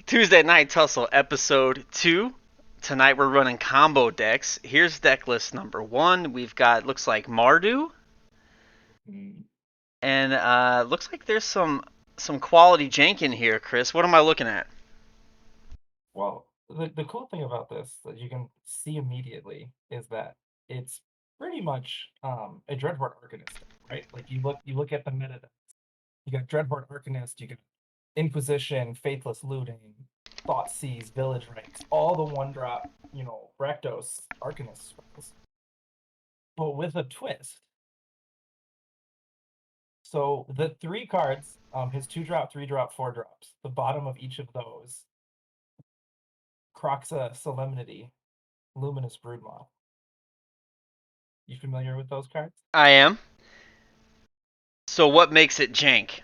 Tuesday Night Tussle, episode 2. Tonight we're running combo decks. Here's deck list number 1. We've got, looks like Mardu, Mm, and looks like there's some quality jank in here, Chris. What am I looking at? Well, the cool thing about this that you can see immediately is that it's pretty much a Dreadhorde Arcanist, right? Like you look at the meta. You got Dreadhorde Arcanist, you got Inquisition, Faithless Looting, Thoughtseize, Village Ranks, all the one drop, Rakdos Arcanist spells, but with a twist. So the three cards, his 2-drop, 3-drop, 4-drops, the bottom of each of those, Croxa Solemnity, Luminous Broodmaw. You familiar with those cards? I am. So what makes it jank?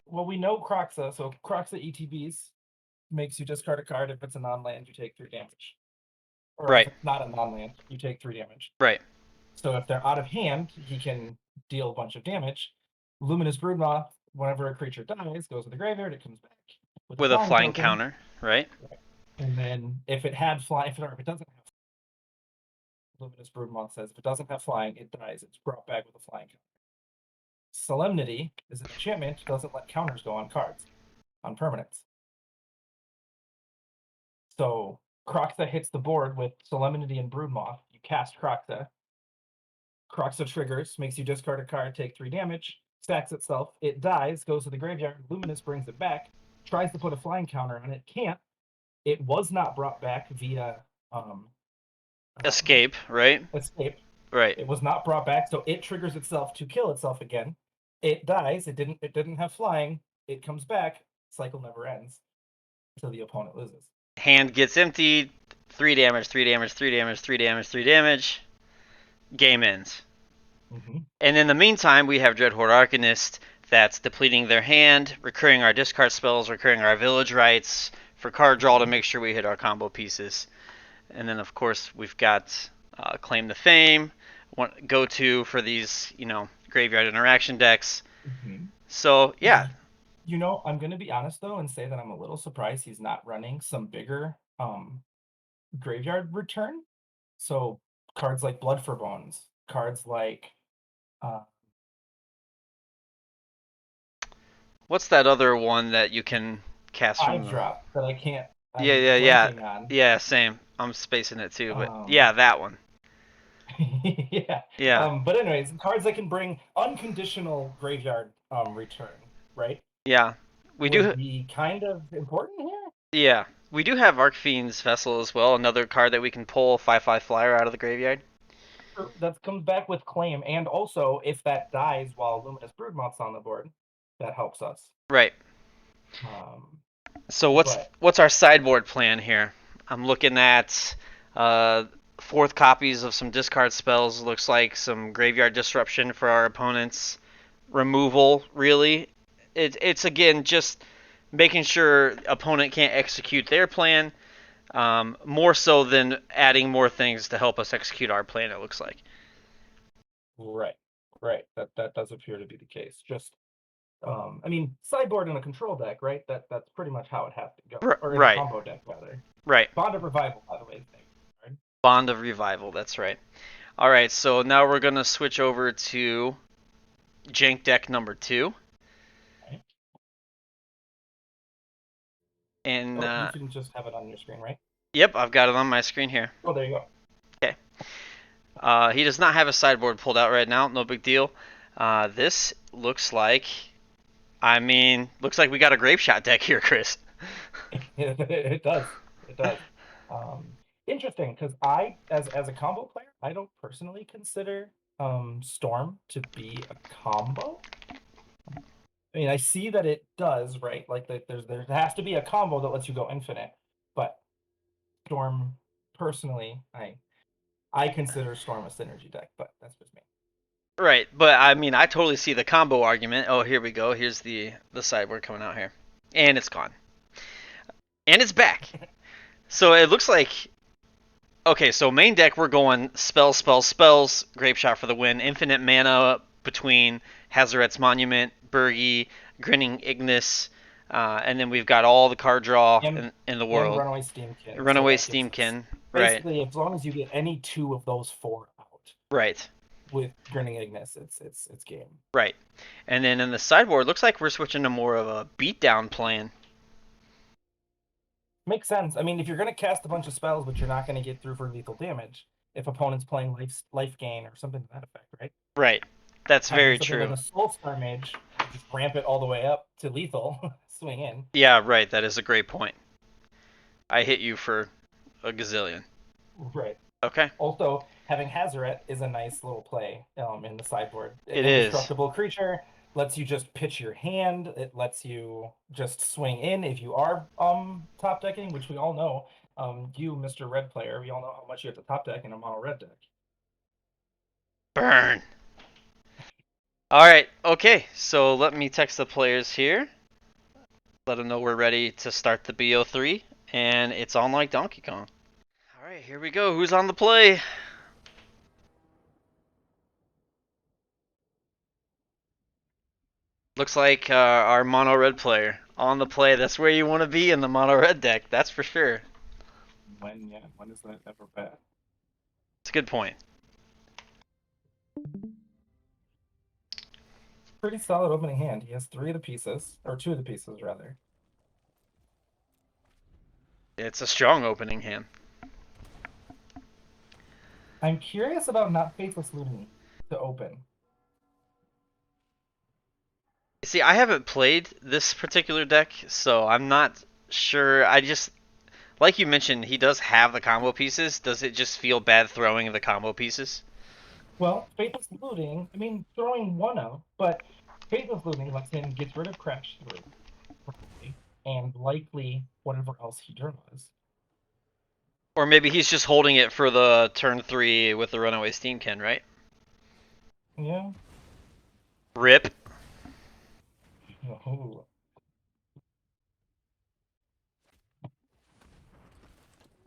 Well, we know Croxa, so Croxa ETBs makes you discard a card. If it's a non-land, you take 3 damage. Or if Right, it's not a non-land, you take 3 damage. right. So if they're out of hand, he can deal a bunch of damage. Luminous Broodmaw, whenever a creature dies, goes to the graveyard, it comes back with a With a flying flying token. counter, right? Right. And then if it had flying, if it doesn't have Luminous Broodmaw says if it doesn't have flying, it dies. It's brought back with a flying counter. Solemnity is an enchantment, doesn't let counters go on cards, on permanents. So Croxa hits the board with Solemnity and Broodmoth. You cast Croxa. Croxa triggers, makes you discard a card, take 3 damage, stacks itself. It dies, goes to the graveyard. Luminous brings it back, tries to put a flying counter on it, can't. It was not brought back via Escape, right? escape. Right. It was not brought back, so it triggers itself to kill itself again. It dies. It didn't have flying. It comes back. Cycle never ends until the opponent loses. Hand gets emptied. 3 damage, 3 damage, 3 damage, 3 damage, 3 damage. Game ends. Mm-hmm. And in the meantime, we have Dreadhorde Arcanist that's depleting their hand, recurring our discard spells, recurring our village rights for card draw to make sure we hit our combo pieces. And then, of course, we've got Claim to Fame, go to for these, graveyard interaction decks. Mm-hmm. So, yeah. I'm going to be honest though and say that I'm a little surprised he's not running some bigger graveyard return. So cards like Blood for Bones, cards like What's that other one that you can cast from 5-drop that Yeah, I'm yeah, yeah. blanking on. Yeah, same. I'm spacing it too, but Um, yeah, that one. yeah. Yeah. But anyways, cards that can bring unconditional graveyard return, right? Yeah. We do Would be kind of important here. Yeah. We do have Arcfiend's Vessel as well, another card that we can pull 5/5 flyer out of the graveyard. That comes back with claim, and also if that dies while Luminous Broodmoth's on the board, that helps us. Right. Um, So but what's our sideboard plan here? I'm looking at uh, fourth copies of some discard spells. Looks like some graveyard disruption for our opponents. Removal, really. It's again just making sure opponent can't execute their plan. More so than adding more things to help us execute our plan. It looks like. right, right, that does appear to be the case. Just I mean, sideboard in a control deck, right? That's pretty much how it has to go, or in a Right. combo deck rather. Right. Bond of Revival, by the way. Right? Bond of Revival. That's right. All right. So now we're gonna switch over to Jank deck number 2. Right. And Oh, you can just have it on your screen, right? yep, I've got it on my screen here. Oh, there you go. Okay. He does not have a sideboard pulled out right now. No big deal. This looks like, looks like we got a Grapeshot deck here, Chris. It does. It does. Interesting, because as a combo player, I don't personally consider Storm to be a combo. I mean, I see that it does, right? Like there has to be a combo that lets you go infinite, but Storm, personally, I consider Storm a synergy deck, but that's just me. Right, but I totally see the combo argument. Oh, here we go. Here's the sideboard coming out here, and it's gone, and it's back. So it looks like, okay, so main deck we're going spells, spells, spells, Grapeshot for the win, infinite mana between Hazaret's Monument, Burgi, Grinning Ignis, And then we've got all the card draw And in the and world. Runaway Steamkin. So Runaway that gives us Steamkin. Right. basically, as long as you get any two of those four out Right. with Grinning Ignis, it's game. Right. And then in the sideboard, looks like we're switching to more of a beatdown plan. Makes sense. I mean, if you're gonna cast a bunch of spells, but you're not gonna get through for lethal damage, if opponent's playing life gain or something to that effect, right? Right. That's Having very something like true. a Soulscar Mage, just ramp it all the way up to lethal, swing in. Yeah, right. That is a great point. I hit you for a gazillion. Right. Okay. Also, having Hazoret is a nice little play in the sideboard. It is. Indestructible creature lets you just pitch your hand. It lets you just swing in if you are top decking, which we all know. You, Mr. Red player, we all know how much you have to top deck in a mono red deck. Burn. All right. Okay. So let me text the players here. Let them know we're ready to start the BO3, and it's on like Donkey Kong. All right, here we go. Who's on the play? Looks like our mono red player on the play. That's where you want to be in the mono red deck. That's for sure. When is that ever bad? It's a good point. Pretty solid opening hand. He has three of the pieces, or two of the pieces rather. It's a strong opening hand. I'm curious about not Faithless Looting to open. See, I haven't played this particular deck, so I'm not sure. I just, like you mentioned, he does have the combo pieces. Does it just feel bad throwing the combo pieces? Well, Faithless Looting, I mean, throwing one out, but Faithless Looting lets him get rid of Crash Through, probably, and likely whatever else he draws. Or maybe he's just holding it for the turn 3 with the Runaway Steamkin, right? Yeah. Rip. Ooh.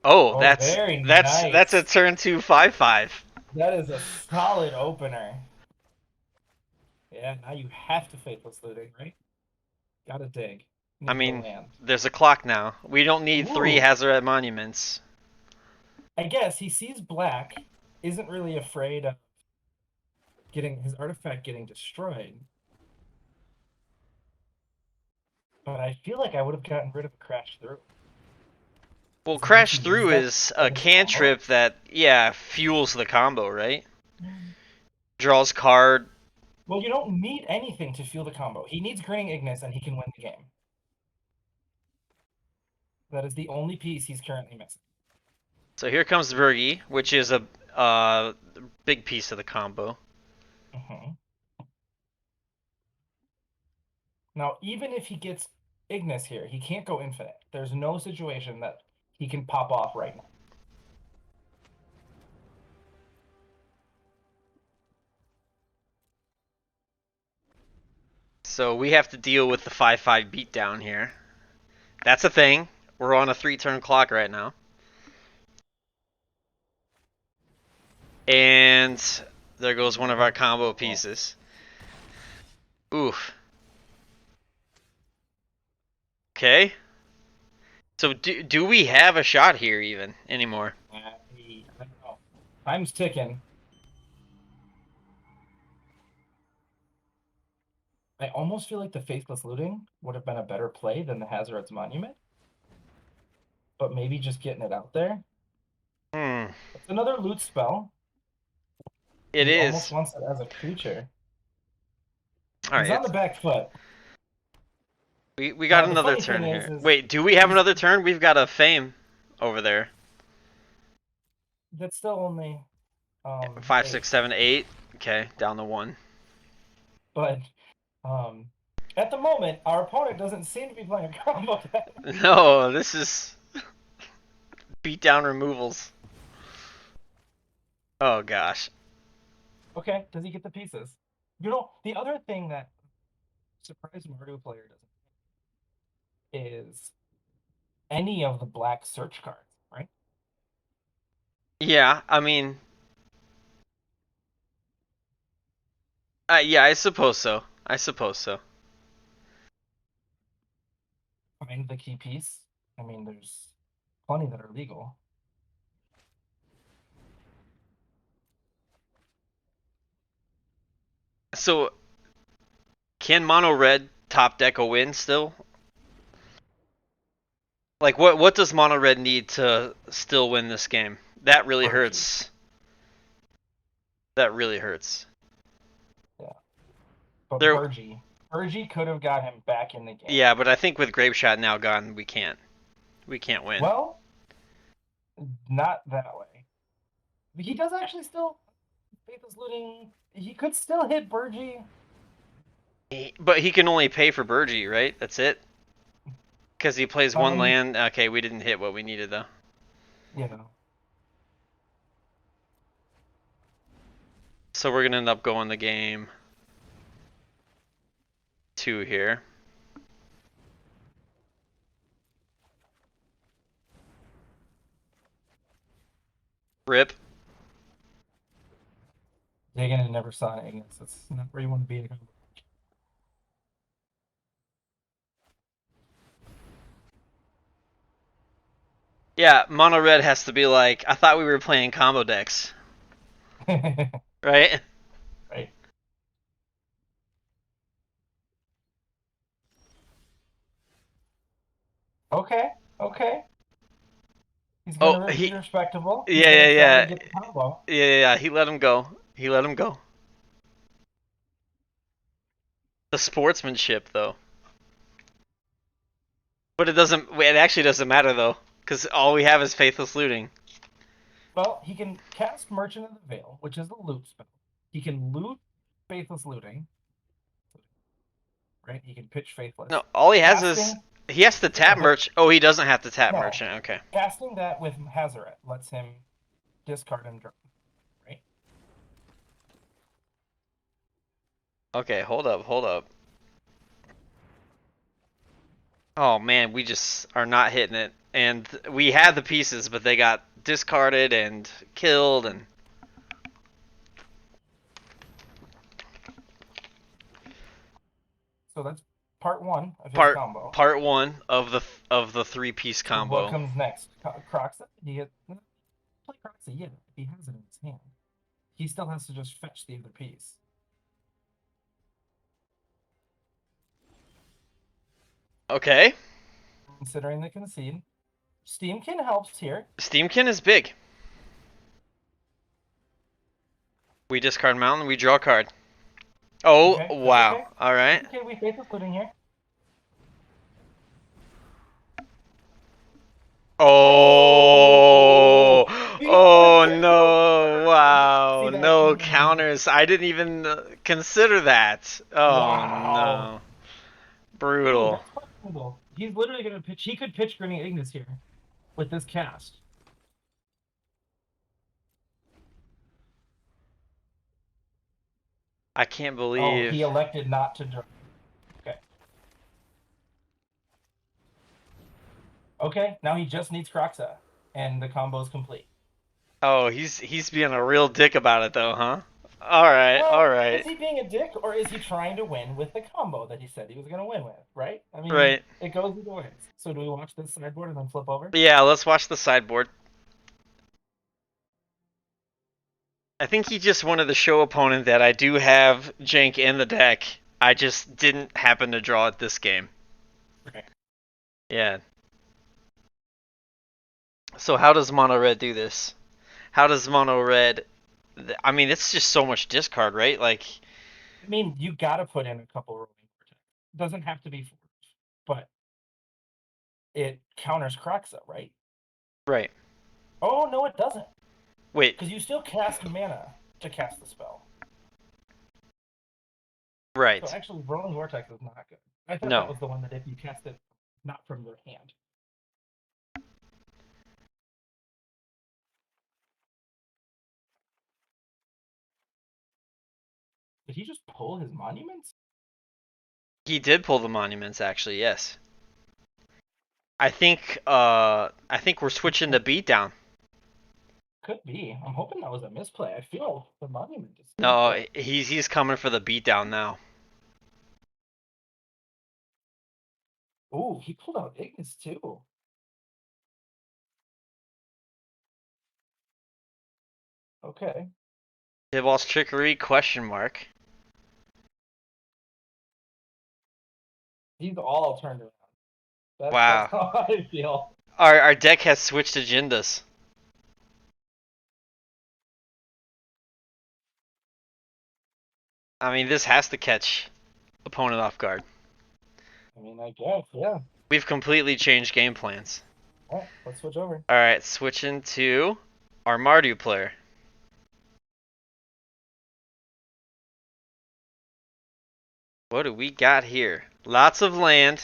Oh, Oh, that's very that's that's a nice. turn 2 5/5. That is a solid opener. Yeah, now you have to Faithless Looting, right? Gotta dig. I Need the mean, land. there's a clock now. We don't need 3 Ooh. Hazoret monuments. I guess he sees black, isn't really afraid of getting his artifact getting destroyed. But I feel like I would have gotten rid of a Crash Through. Well, Because once Crash you use Through that is a as his combo, cantrip that, yeah, fuels the combo, right? Draws card. well, you don't need anything to fuel the combo. He needs Grinning Ignis and he can win the game. That is the only piece he's currently missing. So here comes Vergi, which is a big piece of the combo. Mhm. Now, even if he gets Ignis here, he can't go infinite. There's no situation that he can pop off right now. So we have to deal with the 5/5 beatdown here. That's a thing. We're on a 3-turn clock right now. And there goes one of our combo pieces. Oof. Okay. So do we have a shot here even anymore? I don't know. Time's ticking. I almost feel like the Faithless Looting would have been a better play than the Hazoret's Monument. But maybe just getting it out there. Hmm. It's another loot spell. It He almost is. wants it as a creature. All He's on right. the back foot. We got Now the another funny turn thing here. is Wait, do we have he's another turn? We've got a Fame over there. that's still only 5, 6, eight. 7, 8. Okay, down to 1. But um at the moment, our opponent doesn't seem to be playing a combo deck. No, this is beatdown removals. Oh gosh. Okay, does he get the pieces? You know, the other thing that surprised Mardu player doesn't is any of the black search cards, right? Yeah, I mean, yeah, I suppose so. I suppose so. find the key piece. I mean, there's plenty that are legal. So can mono red top deck a win still? Like what does mono red need to still win this game? That really Virtue. hurts. That really hurts. Yeah. But There, Burgie could have got him back in the game. yeah, but I think with Grapeshot now gone, we can't. We can't win. Well, not that way. He does actually still Faithless Looting. He could still hit Burgie. But he can only pay for Burgie, right? That's it. Because he plays one Um, land. Okay, we didn't hit what we needed though. you know. So we're gonna end up going the game 2 here. Rip. Digging and never saw it against. That's not where you want to be. Yeah, mono red has to be like, I thought we were playing combo decks, right? Right. Okay. Okay. He's Oh, gonna be respectable. He's yeah, gonna yeah, try to yeah, get the combo. yeah. He let him go. He let him go. The sportsmanship, though. But it doesn't. It actually doesn't matter though, because all we have is faithless looting. Well, he can cast Merchant of the Veil, which is a loot spell. He can loot Faithless Looting. Right? He can pitch Faithless. No, all he has is Casting. he has to tap Okay. merch. Oh, he doesn't have to tap No. merchant. Okay. Casting that with Hazaret lets him discard and draw. Right? Okay, hold up, hold up. Oh man, we just are not hitting it. And we had the pieces, but they got discarded and killed and So that's part one of his part combo. part 1 of the 3-piece So what combo. comes next? Croxa? You get play Croxa, yeah, if he has it in his hand. He still has to just fetch the other piece. Okay. Considering the concede. Steamkin helps here. Steamkin is big. We discard mountain, we draw a card. Oh, Okay, wow. okay. Alright. Okay, we face including here. Oh, oh no, See wow, that no coming. counters. I didn't even consider that. Oh Wow. no. Ooh, Brutal. that's questionable. He's literally gonna pitch. He could pitch Grinning Ignis here with this cast. I can't Oh, believe. he elected not to draw. Okay. Okay, now he just needs Croxa, and the combo's complete. Oh, he's being a real dick about it though, huh? Alright, Well, is alright. he being a dick, or is he trying to win with the combo that he said he was going to win with, right? I mean, Right. it goes either ways. So do we watch this sideboard and then flip over? Yeah, let's watch the sideboard. I think he just wanted to show opponent that I do have Jank in the deck. I just didn't happen to draw it this game. Okay. Yeah. So how does mono red do this? How does mono red? I mean, it's just so much discard, right? Like, I mean, you got to put in a couple rolling vortex. It doesn't have to be 4, but it counters Croxa, right? right? Oh, no, it doesn't. Wait, Because you still cast mana to cast the spell. right? So actually, rolling vortex is not good. I thought that No. was the one that if you cast it not from your hand. Did he just pull his monuments? He did pull the monuments, actually. Yes. I think we're switching to beatdown. Could be. I'm hoping that was a misplay. I feel the monument is still No, good. he's coming for the beatdown now. Ooh, he pulled out Ignis too. Okay. Tiball's Trickery, question mark. He's all turned around. That's Wow. how I feel. Our deck has switched agendas. I mean, this has to catch opponent off guard. I mean, I guess, yeah. We've completely changed game plans. All right, let's switch over. Alright, switching to our Mardu player. What do we got here? Lots of land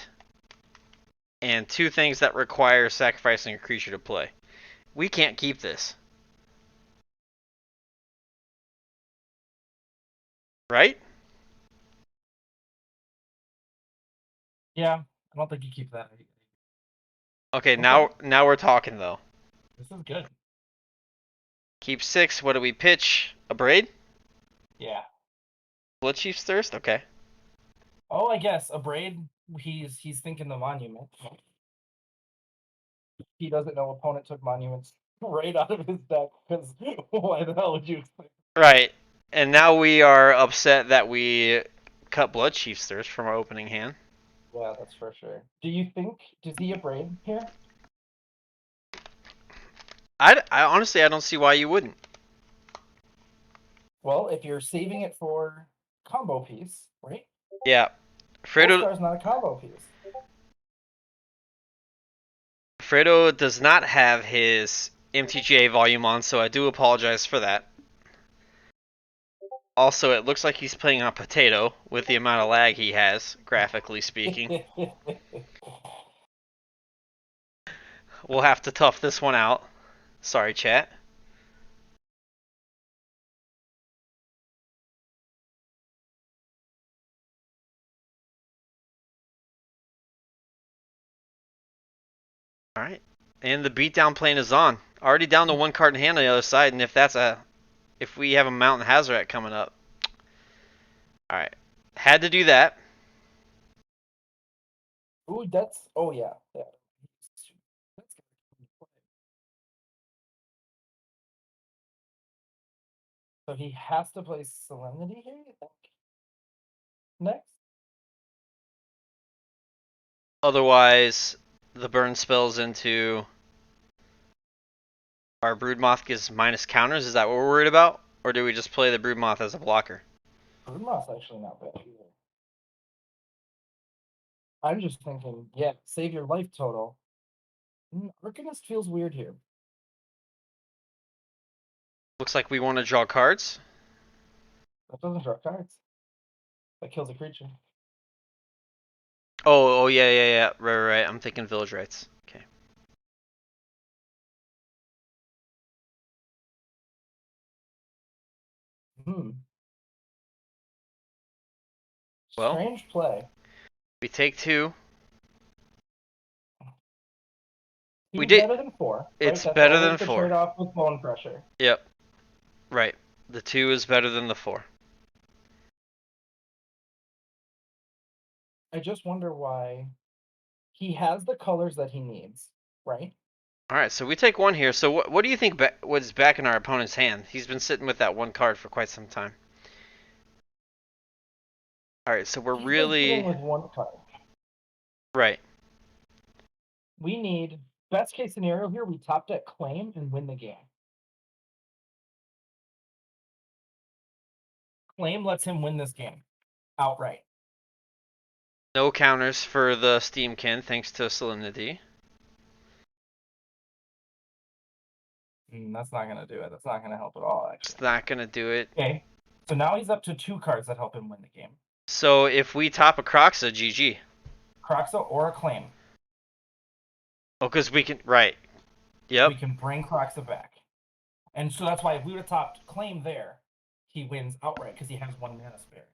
and two things that require sacrificing a creature to play. We can't keep this. Right? Yeah, I don't think you keep that. Okay, Okay. now we're talking though. This is good. Keep 6. What do we pitch? A braid? Yeah. Blood Chief's Thirst? Okay. Oh, I guess a braid. He's thinking the monument. He doesn't know opponent took monuments right out of his deck because why the hell would you expect? Right. And now we are upset that we cut Blood Chief's Thirst from our opening hand. Yeah, that's for sure. Do you think does he a braid here? I honestly I don't see why you wouldn't. Well, if you're saving it for combo piece, right? Yeah. Fredo Star's not a combo piece. Fredo does not have his MTGA volume on, so I do apologize for that. Also, it looks like he's playing on Potato with the amount of lag he has, graphically speaking. We'll have to tough this one out. Sorry, chat. Alright. And the beatdown plane is on. Already down to one card in hand on the other side, and if we have a Mountain Hazoret coming up. Alright. Had to do that. Ooh, that's oh yeah. So he has to play Solemnity here, you think? Next? Otherwise, the burn spells into our Broodmoth gives minus counters. Is that what we're worried about? Or do we just play the Broodmoth as a blocker? Broodmoth's actually not bad either. I'm just thinking, yeah, save your life total. Arcanist feels weird here. Looks like we want to draw cards. That doesn't draw cards. That kills a creature. Oh yeah. Right. I'm thinking Village Rites. Okay. Hmm. Well, Strange play. we take 2. We Two's did. better than 4, right? It's That's better always than the 4. trade-off with bone pressure. Yep. Right. The 2 is better than the 4. I just wonder why he has the colors that he needs, right? All right. So we take 1 here. So what do you think? What's back in our opponent's hand? He's been sitting with that 1 card for quite some time. All right. So we're He's been sitting really with 1 card. right. We need best case scenario here. We top deck claim and win the game. Claim lets him win this game outright. No counters for the Steamkin thanks to Solemnity. That's not going to do it. That's not going to help at all, actually. It's not going to do it. Okay. So now he's up to 2 cards that help him win the game. So if we top a Croxa, GG. Croxa or a claim. Oh, because we can. Right. Yep. We can bring Croxa back. And so that's why if we would have topped claim there, he wins outright because he has 1 mana spare.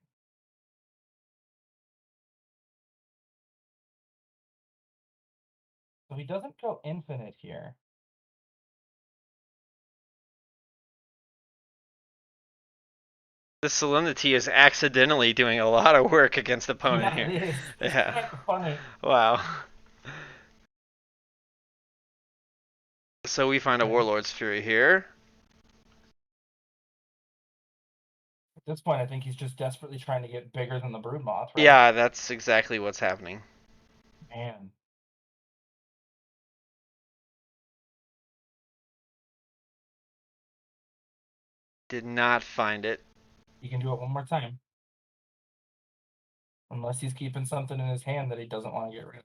So he doesn't go infinite here. The Solemnity is accidentally doing a lot of work against the opponent Yeah, here. it is. It's Yeah. kind of funny. Wow. So we find a Okay. Warlord's Fury here. At this point, I think he's just desperately trying to get bigger than the Broodmoth, right? Yeah, that's exactly what's happening. Man. Did not find it. He can do it one more time. Unless he's keeping something in his hand that he doesn't want to get rid of.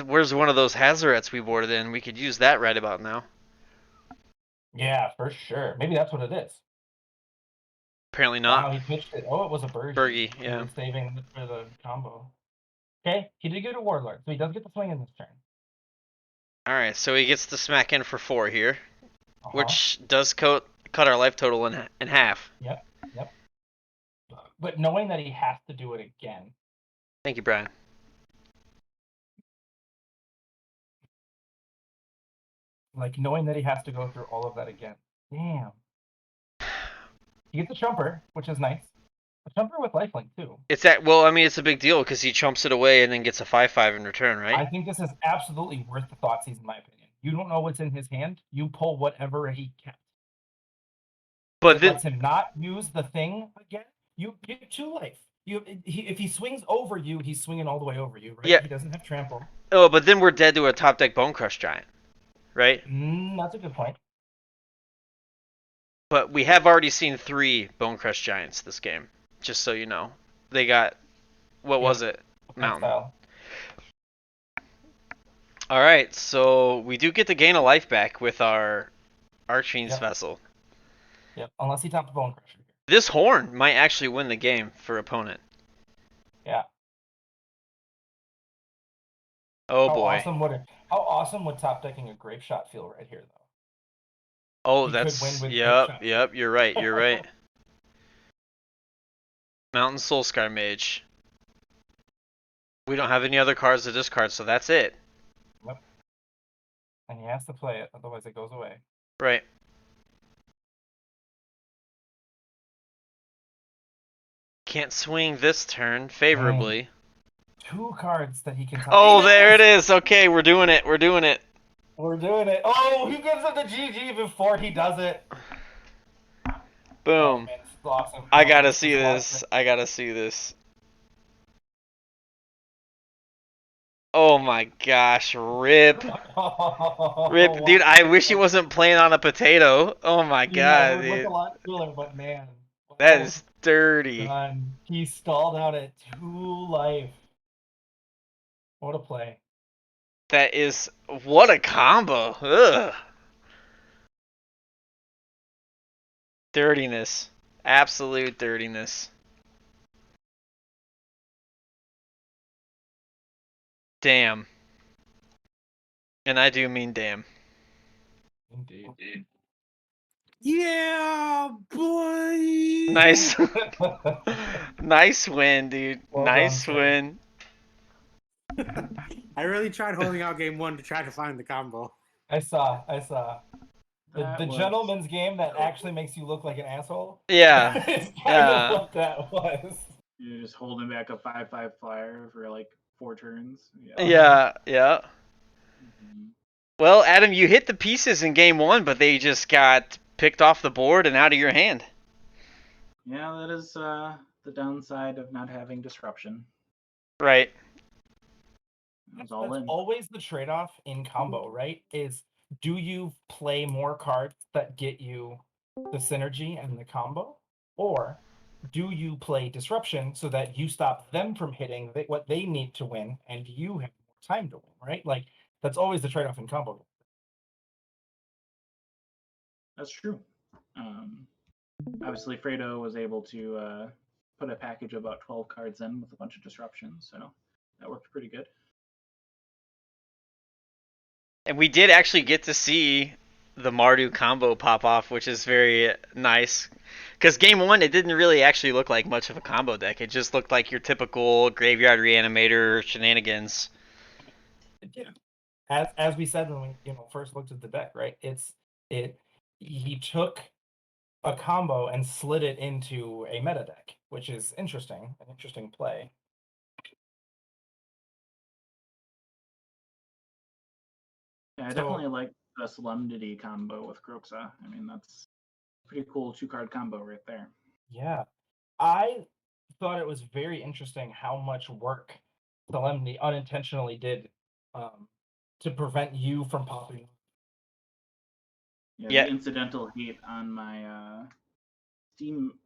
Where's one of those Hazarets we boarded in? We could use that right about now. Yeah, for sure. Maybe that's what it is. Apparently not. Wow, he pitched it. Oh, it was a Burgie. Bergie, He yeah. was saving it for the combo. Okay, he did get a Warlord, so he does get the swing in this turn. Alright, so he gets to smack in for 4 here, Uh-huh. which does cut our life total in half. Yep, yep. But knowing that he has to do it again. Thank you, Brian. Like, knowing that he has to go through all of that again. Damn. He gets a Chumper, which is nice. A Chumper with lifelink, too. It's that well, I mean, it's a big deal because he chumps it away and then gets a 5/5 in return, right? I think this is absolutely worth the Thoughtseize, in my opinion. You don't know what's in his hand. You pull whatever he kept. But It then, lets him not use the thing again. You get 2 life. If he swings over you, he's swinging all the way over you, right? yeah. He doesn't have trample. Oh, but then we're dead to a top deck Bone Crush Giant, right? That's a good point. But we have already seen 3 Bone Crush Giants this game, just so you know. They got what was it? Mountain. Style. All right, so we do get to gain a life back with our Archfiend's Yep. Vessel. Yep. Unless he taps Bone Crusher. This horn might actually win the game for opponent. Yeah. Oh How boy. awesome would top decking a Grapeshot feel right here, though? Oh, He could win that's with yep, Grapeshot. yep. You're right. You're right. Mountain Soulscar Mage. We don't have any other cards to discard, so that's it. Yep. And he has to play it, otherwise it goes away. Right. Can't swing this turn favorably. 2 cards that he can top. Oh, there it is. Okay, we're doing it. We're doing it. We're doing it. Oh, he gives it the GG before he does it. Oh Boom. man, this is awesome. I gotta see this. I gotta see this. Oh my gosh, rip. Rip, dude, I wish he wasn't playing on a potato. Oh my Yeah, it god, would look a dude. lot cooler, but man. That Well is dirty. done. He stalled out at 2 life. What a play. That is what a combo. Ugh. Dirtiness. Absolute dirtiness. Damn. And I do mean damn. Indeed. Yeah, boy. Nice. Nice win, dude. Well nice done, win. I really tried holding out game 1 to try to find the combo. I saw. The Was- gentleman's game that actually makes you look like an asshole. Yeah. It's kind Yeah. of what that was. You're just holding back a 5/5 flyer for like 4 turns. Yeah, yeah. Mhm. Well, Adam, you hit the pieces in game 1, but they just got picked off the board and out of your hand. Yeah, that is the downside of not having disruption. Right. It was all That's in. always the trade-off in combo, right? Is do you play more cards that get you the synergy and the combo, or do you play disruption so that you stop them from hitting what they need to win and you have more time to win, right? Like that's always the trade-off in combo. That's true. Obviously, Fredo was able to put a package of about 12 cards in with a bunch of disruptions, so that worked pretty good. And we did actually get to see the Mardu combo pop off, which is very nice. Because game 1, it didn't really actually look like much of a combo deck. It just looked like your typical graveyard reanimator shenanigans. Yeah. As we said when we first looked at the deck, right? He took a combo and slid it into a meta deck, which is interesting, an interesting play. Yeah, I So- definitely like the Solemnity combo with Groxa. I mean, that's a pretty cool 2-card combo right there. Yeah, I thought it was very interesting how much work Solemnity unintentionally did to prevent you from popping. Yeah, Yeah. the incidental hate on my Steam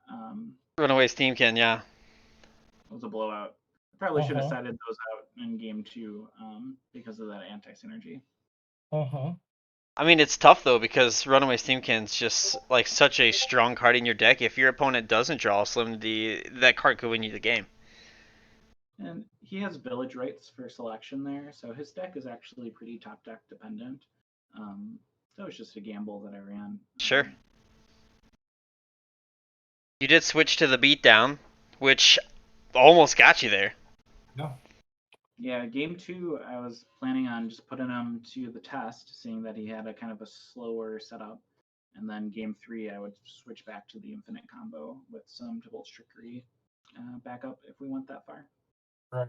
Runaway Steamkin, yeah. was a blowout. I probably should have Uh-huh. sided those out in game 2 because of that anti-synergy. I mean, it's tough though because Runaway Steamkin's just like such a strong card in your deck. If your opponent doesn't draw Solemnity, that card could win you the game. And he has village rights for selection there, so his deck is actually pretty top deck dependent. So it's just a gamble that I ran. Sure. You did switch to the beatdown, which almost got you there. No. Yeah, game 2, I was planning on just putting him to the test, seeing that he had a kind of a slower setup. And then game 3, I would switch back to the infinite combo with some Devil's Trickery backup if we went that far. Right.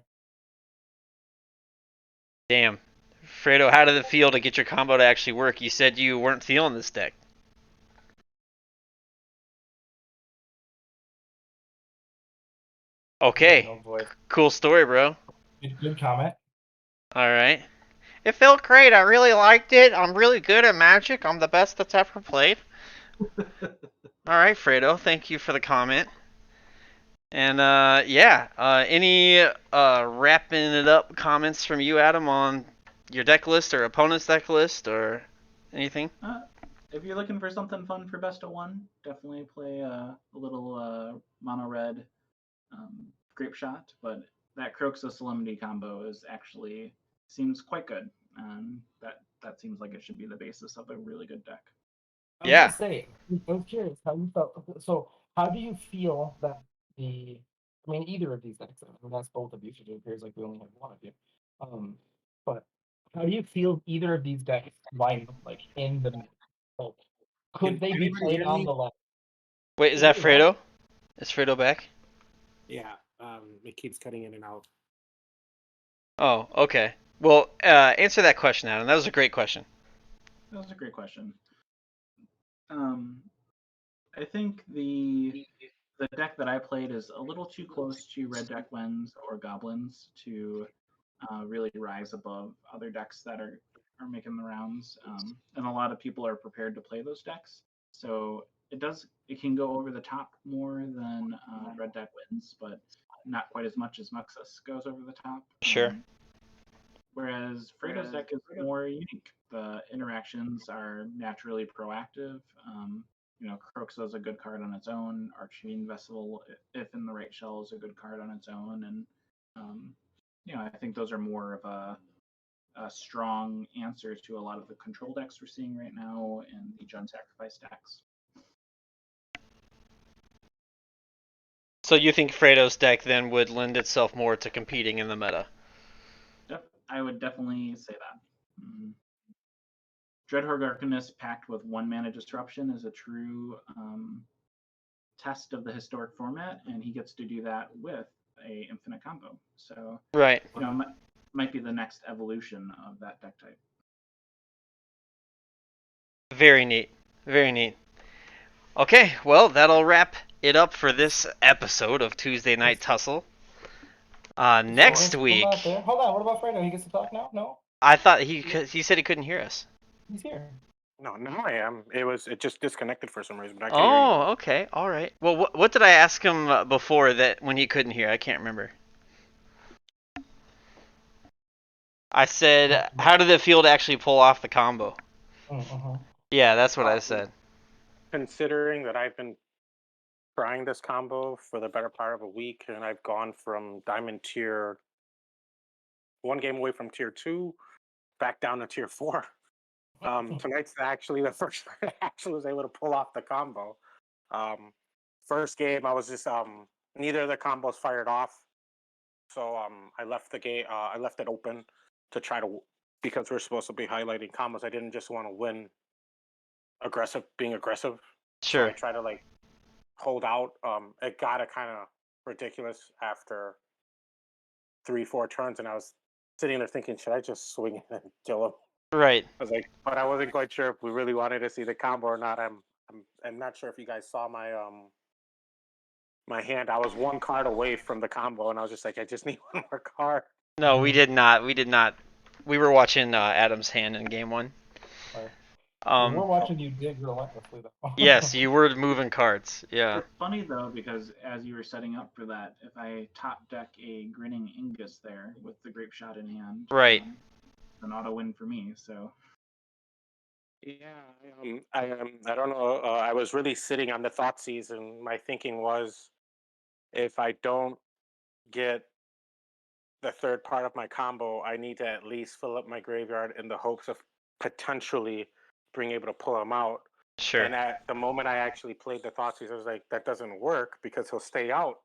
Damn. Fredo, how did it feel to get your combo to actually work? You said you weren't feeling this deck. Okay. No voice. Cool story, bro. Good comment. All right. It felt great. I really liked it. I'm really good at Magic. I'm the best that's ever played. All right, Fredo. Thank you for the comment. And yeah, any wrapping it up comments from you, Adam, on your deck list or opponent's deck list or anything? If you're looking for something fun for best of 1, definitely play a little mono red Grapeshot. But that Croxa Solemnity combo is actually seems quite good. That seems like it should be the basis of a really good deck. I was Yeah. gonna say, I was curious how you felt. So, how do you feel that I mean, either of these decks, I mean, that's both of you, so it appears like we only have one of you. But how do you feel either of these decks line up, like, in the middle? Like, could Can they be anybody played hear on me? the left? Wait, is that Fredo? Is Fredo back? Yeah, it keeps cutting in and out. Oh, okay. Well, answer that question, Adam. That was a great question. That was a great question. I think the deck that I played is a little too close to red deck wins or goblins to really rise above other decks that are making the rounds. And a lot of people are prepared to play those decks, so it can go over the top more than red deck wins, but not quite as much as Muxus goes over the top. Sure. Whereas Fredo's deck is more unique. The interactions are naturally proactive. Croxa is a good card on its own. Archfiend Vessel, if in the right shell, is a good card on its own. And, I think those are more of a strong answer to a lot of the control decks we're seeing right now and the Jund Sacrifice decks. So you think Fredo's deck then would lend itself more to competing in the meta? I would definitely say that. Dreadhorde Arcanist packed with 1 mana disruption is a true test of the historic format, and he gets to do that with a infinite combo. So Right. Might be the next evolution of that deck type. Very neat. Very neat. Okay, well, that'll wrap it up for this episode of Tuesday Night Tussle. Next week, Hold on. What about Fredo? He gets to talk now? No, I thought he said he couldn't hear us. he's here. No, now I am. It just disconnected for some reason. But I can hear you. Oh, okay, all right. Well, what did I ask him before that when he couldn't hear? I can't remember. I said, how did it feel to actually pull off the combo? Yeah, that's what I said. Considering that I've been trying this combo for the better part of a week, and I've gone from Diamond Tier 1 game away from Tier 2, back down to Tier 4. Tonight's actually the first time I actually was able to pull off the combo. First game, I was just neither of the combos fired off, so I left the game. I left it open to try to, because we're supposed to be highlighting combos. I didn't just want to win being aggressive. So I Sure. try to like hold out. It got kind of ridiculous after 3, 4 turns, and I was sitting there thinking, should I just swing it and kill him? Right. I was like, but I wasn't quite sure if we really wanted to see the combo or not. I'm not sure if you guys saw my my hand. I was 1 card away from the combo, and I was just like, I just need one more card. No, we did not. We did not. We were watching Adam's hand in game 1. Right. We're Um, watching you dig relentlessly, though. yes, you were moving cards. Yeah. It's funny though because as you were setting up for that, if I top deck a Grinning Ingus there with the Grapeshot in hand, Right. an auto win for me. So Yeah, I don't know. I was really sitting on the Thoughtseize, and my thinking was, if I don't get the third part of my combo, I need to at least fill up my graveyard in the hopes of potentially being able to pull him out. Sure. And at the moment I actually played the Thoughtseize, I was like, that doesn't work because he'll stay out,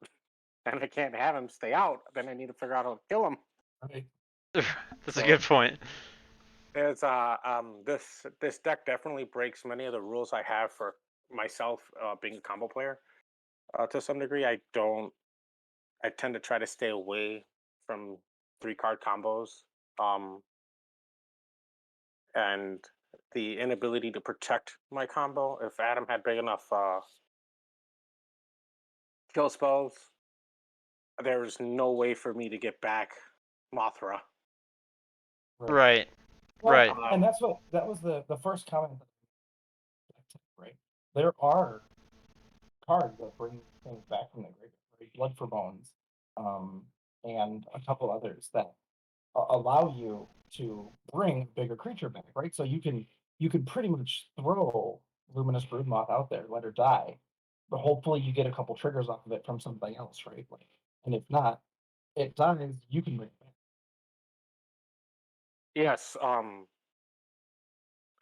and I can't have him stay out. Then I need to figure out how to kill him. Right. That's a good point. It's this deck definitely breaks many of the rules I have for myself being a combo player. To some degree, I tend to try to stay away from 3-card combos. And the inability to protect my combo. If Adam had big enough kill spells, there's no way for me to get back Mothra. Right. Well, Right. And that was the first comment. Right. There are cards that bring things back from the graveyard, right? Blood for Bones, and a couple others that allow you to bring a bigger creature back, right? So you can pretty much throw Luminous Broodmoth out there, let her die, but hopefully you get a couple triggers off of it from something else, right? Like, and if not, it dies, you can bring it back. Yes, I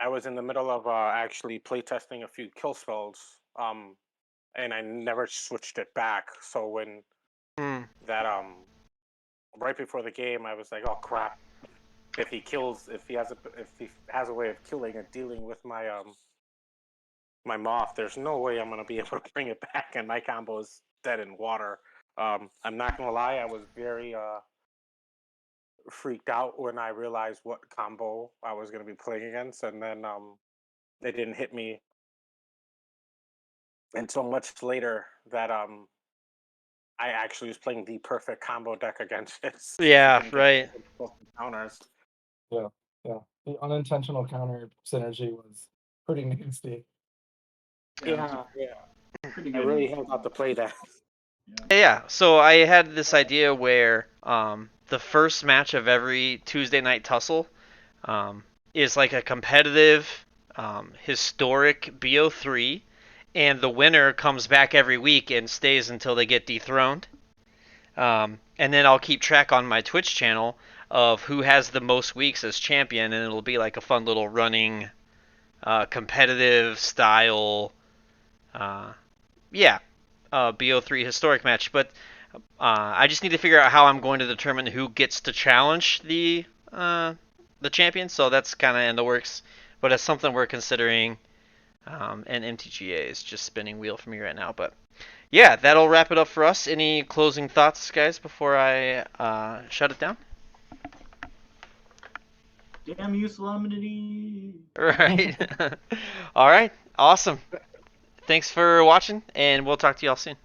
was in the middle of actually playtesting a few kill spells, and I never switched it back. So when Mm. that right before the game, I was like, oh crap! If he has a way of killing and dealing with my my moth, there's no way I'm gonna be able to bring it back, and my combo is dead in water. I'm not gonna lie, I was very freaked out when I realized what combo I was gonna be playing against, and then it didn't hit me until much later that I actually was playing the perfect combo deck against it. Yeah. Right. Counters. Yeah, the unintentional counter synergy was pretty nasty. Yeah. pretty I good. really held out to play that. Yeah. So I had this idea where the first match of every Tuesday night tussle is like a competitive historic BO3, and the winner comes back every week and stays until they get dethroned. And then I'll keep track on my Twitch channel of who has the most weeks as champion, and it'll be like a fun little running competitive style, BO3 historic match. But I just need to figure out how I'm going to determine who gets to challenge the champion. So that's kind of in the works, but it's something we're considering. And MTGA is just spinning wheel for me right now, but yeah, that'll wrap it up for us. Any closing thoughts, guys, before I shut it down? Damn you, Solemnity! Right. All right. Awesome. Thanks for watching, and we'll talk to y'all soon.